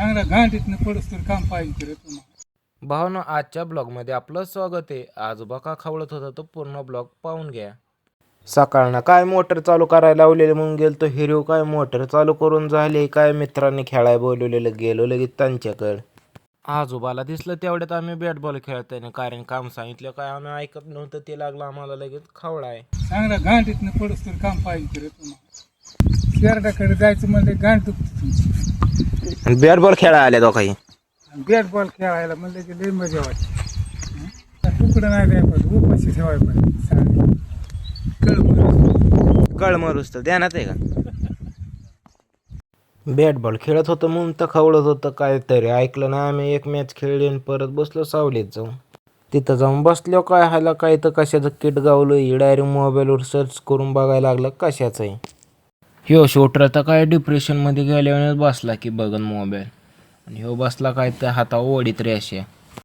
चांगला घांटीतनं पडस तर काम पाहिजे रे तुम्हाला. भावना आजच्या ब्लॉगमध्ये आपलं स्वागत आहे. आजोबा का खवळत होता तो पूर्ण ब्लॉग पाहून घ्या. सकाळनं काय मोटर चालू करायला लावलेली म्हणून गेलो तो हिरो काय मोटर चालू करून झाले काय मित्रांनी खेळायला बोलवलेलं गेलो लगेच त्यांच्याकडे. आजोबाला दिसलं तेवढ्यात आम्ही बॅट बॉल खेळताना कारण काम सांगितलं काय आम्ही ऐकत नव्हतं ते लागलं आम्हाला लगेच खवळाय. चांगला घांटीतनं पडस तर काम पाहिजे रे तुम्हाला. शेरडाकडे जायचं म्हणजे घाण दुखते तुमची. बॅट बॉल खेळायला आल्या तो काही बॅट बॉल खेळायला म्हणलं की लई मजा वाटते. तुकडं नाही द्याय पाहिजे, उपाशी ठेवायला पाहिजे सारखी. कळ मारूस तर ध्यानात आहे का. बॅट बॉल खेळत होतं म्हणून तर खवळत होतं काहीतरी ऐकलं ना. आम्ही एक मॅच खेळली आणि परत बसलो सावलीत जाऊन. तिथं जाऊन बसलो काय ह्याला काय तर कशाचं किट गावलं डायरेक्ट मोबाईलवर सर्च करून बघायला लागलं कशाचं आहे. ह्यो शूटर तर काय डिप्रेशनमध्ये गेल्यावर बसला की बघन मोबाईल आणि ह्यो बसला काय तर हाता ओढीत रेषा.